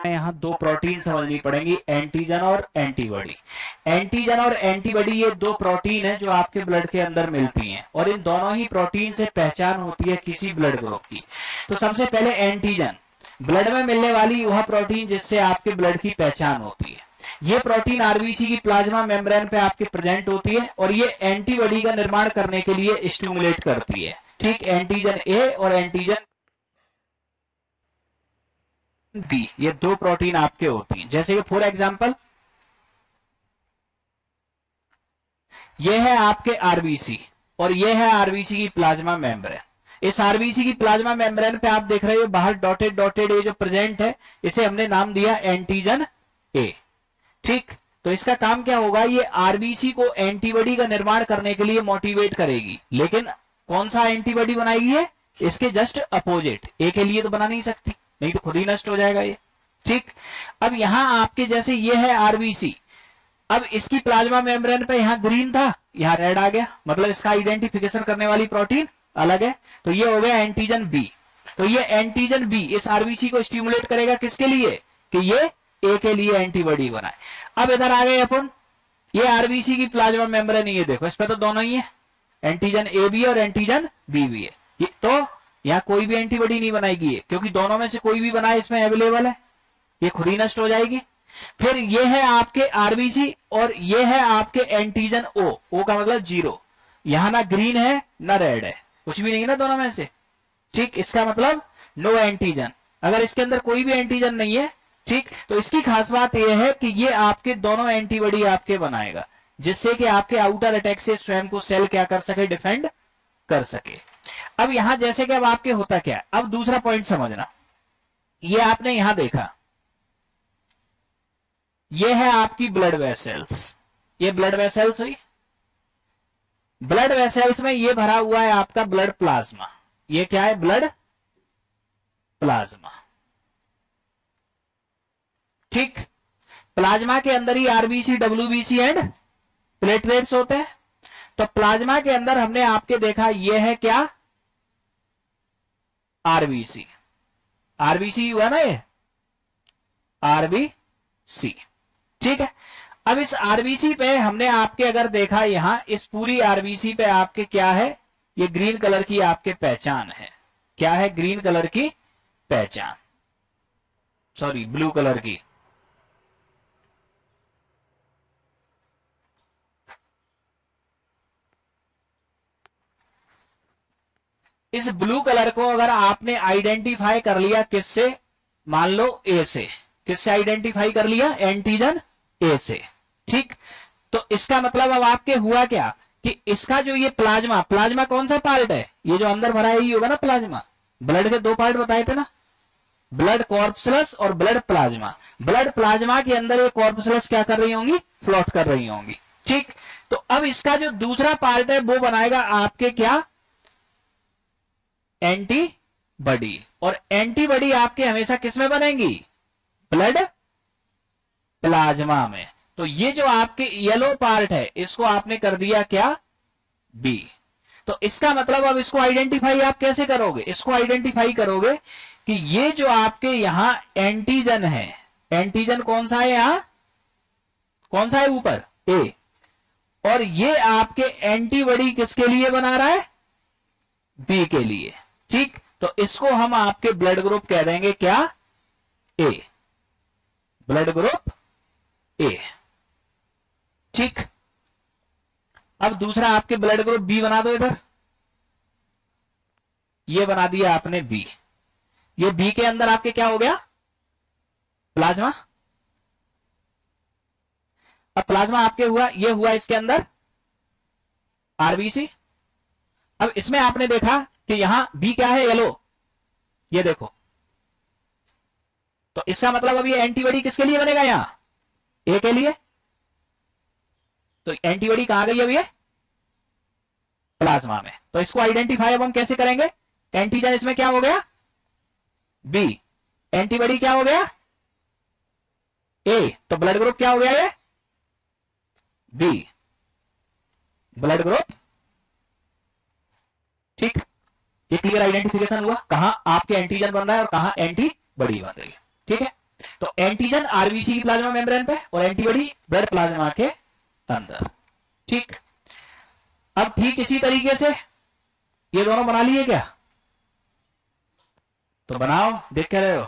यहाँ दो प्रोटीन समझनी पड़ेंगी, एंटीजन और एंटीबॉडी। एंटीजन और एंटीबॉडी ये दो प्रोटीन है जो आपके ब्लड के अंदर मिलती हैं, और इन दोनों ही प्रोटीन से पहचान होती है किसी ब्लड ग्रुप की। तो सबसे पहले एंटीजन, ब्लड में मिलने वाली वह प्रोटीन जिससे आपके ब्लड की पहचान होती है। ये प्रोटीन आरबीसी की प्लाज्मा मेम्ब्रेन पे आपके प्रेजेंट होती है, और ये एंटीबॉडी का निर्माण करने के लिए स्टिमुलेट करती है। ठीक, एंटीजन ए और एंटीजन बी, ये दो प्रोटीन आपके होती हैं। जैसे कि फॉर एग्जांपल ये है आपके आरबीसी, और ये है आरबीसी की प्लाज्मा मेम्ब्रेन। इस आरबीसी की प्लाज्मा मेम्ब्रेन पे आप देख रहे हो बाहर डॉटेड डॉटेड ये जो प्रेजेंट है, इसे हमने नाम दिया एंटीजन ए। ठीक, तो इसका काम क्या होगा, ये आरबीसी को एंटीबॉडी का निर्माण करने के लिए मोटिवेट करेगी। लेकिन कौन सा एंटीबॉडी बनाएगी है, इसके जस्ट अपोजिट। ए के लिए तो बना नहीं सकती, नहीं तो खुद ही नष्ट हो जाएगा ये। ठीक, अब यहां आपके जैसे ये है आरबीसी, अब इसकी प्लाज्मा मेम्ब्रेन पे यहां ग्रीन था, यहां रेड आ गया, मतलब इसका आइडेंटिफिकेशन करने वाली प्रोटीन अलग है। तो ये हो गया एंटीजन बी। तो ये एंटीजन बी इस आरबीसी को स्टिमुलेट करेगा किसके लिए, कि ये ए के लिए एंटीबॉडी बनाए। अब इधर आ गए अपन, ये आरबीसी की प्लाज्मा मेम्ब्रेन, ये देखो इस पे तो दोनों ही है, एंटीजन ए भी और एंटीजन बी भी है। ये तो यहाँ कोई भी एंटीबॉडी नहीं बनाएगी ये, क्योंकि दोनों में से कोई भी बनाए इसमें अवेलेबल है, ये खुद ही नष्ट हो जाएगी। फिर ये है आपके आरबीसी और ये है आपके एंटीजन ओ। ओ का मतलब 0, यहां ना ग्रीन है ना रेड है, कुछ भी नहीं है ना दोनों में से। ठीक, इसका मतलब नो एंटीजन। अगर इसके अंदर कोई भी एंटीजन नहीं है, ठीक, तो इसकी खास बात यह है कि ये आपके दोनों एंटीबॉडी आपके बनाएगा, जिससे कि आपके आउटर अटैक से स्वयं को सेल क्या कर सके, डिफेंड कर सके। अब यहां जैसे कि अब आपके होता क्या है, अब दूसरा पॉइंट समझना, ये आपने यहां देखा, ये है आपकी ब्लड वेसल्स, ये ब्लड वेसल्स हुई। ब्लड वेसल्स में ये भरा हुआ है आपका ब्लड प्लाज्मा, ये क्या है, ब्लड प्लाज्मा। ठीक, प्लाज्मा के अंदर ही आरबीसी, डब्ल्यूबीसी एंड प्लेटलेट्स होते हैं। तो प्लाज्मा के अंदर हमने आपके देखा ये है क्या, आरबीसी। आरबीसी हुआ ना ये, आरबीसी। ठीक है, अब इस आरबीसी पे हमने आपके अगर देखा, यहां इस पूरी आरबीसी पे आपके क्या है, ये ग्रीन कलर की आपके पहचान है। क्या है, ग्रीन कलर की पहचान, सॉरी ब्लू कलर की। इस ब्लू कलर को अगर आपने आइडेंटिफाई कर लिया किससे, मान लो ए से, किससे आइडेंटिफाई कर लिया, एंटीजन ए से। ठीक, तो इसका मतलब अब आपके हुआ क्या कि इसका जो ये प्लाज्मा, प्लाज्मा कौन सा पार्ट है, ये जो अंदर भरा है ये होगा ना प्लाज्मा। ब्लड के दो पार्ट बताए थे ना, ब्लड कॉर्पसलस और ब्लड प्लाज्मा। ब्लड प्लाज्मा के अंदर ये कॉर्पसलस क्या कर रही होंगी, फ्लोट कर रही होंगी। ठीक, तो अब इसका जो दूसरा पार्ट है वो बनाएगा आपके क्या, एंटीबॉडी। और एंटीबॉडी आपके हमेशा किस में बनेंगी, ब्लड प्लाज्मा में। तो ये जो आपके येलो पार्ट है इसको आपने कर दिया क्या, बी। तो इसका मतलब अब इसको आइडेंटिफाई आप कैसे करोगे, इसको आइडेंटिफाई करोगे कि ये जो आपके यहां एंटीजन है, एंटीजन कौन सा है, यहां कौन सा है, ऊपर ए, और ये आपके एंटीबॉडी किसके लिए बना रहा है, बी के लिए। ठीक, तो इसको हम आपके ब्लड ग्रुप कह देंगे क्या, ए, ब्लड ग्रुप ए। ठीक, अब दूसरा आपके ब्लड ग्रुप बी बना दो इधर, ये बना दिया आपने बी। ये बी के अंदर आपके क्या हो गया, प्लाज्मा। अब प्लाज्मा आपके हुआ, ये हुआ इसके अंदर आरबीसी। अब इसमें आपने देखा कि यहां बी क्या है, येलो, ये देखो। तो इसका मतलब अब ये एंटीबॉडी किसके लिए बनेगा, यहां ए के लिए। तो एंटीबॉडी कहां गई अब, ये प्लाज्मा में। तो इसको आइडेंटिफाई अब हम कैसे करेंगे, एंटीजन इसमें क्या हो गया, बी, एंटीबॉडी क्या हो गया, ए, तो ब्लड ग्रुप क्या हो गया, ये बी, ब्लड ग्रुप। ठीक, ये क्लियर आइडेंटिफिकेशन हुआ, कहां आपके एंटीजन बन रहा है और कहां एंटीबॉडी बन रही है। ठीक है, तो एंटीजन आरबीसी की प्लाज्मा मेम्ब्रेन पे और एंटीबॉडी ब्लड प्लाज्मा के अंदर। ठीक, अब ठीक इसी तरीके से ये दोनों बना लिए क्या? तो बनाओ, देख क्या रहे हो?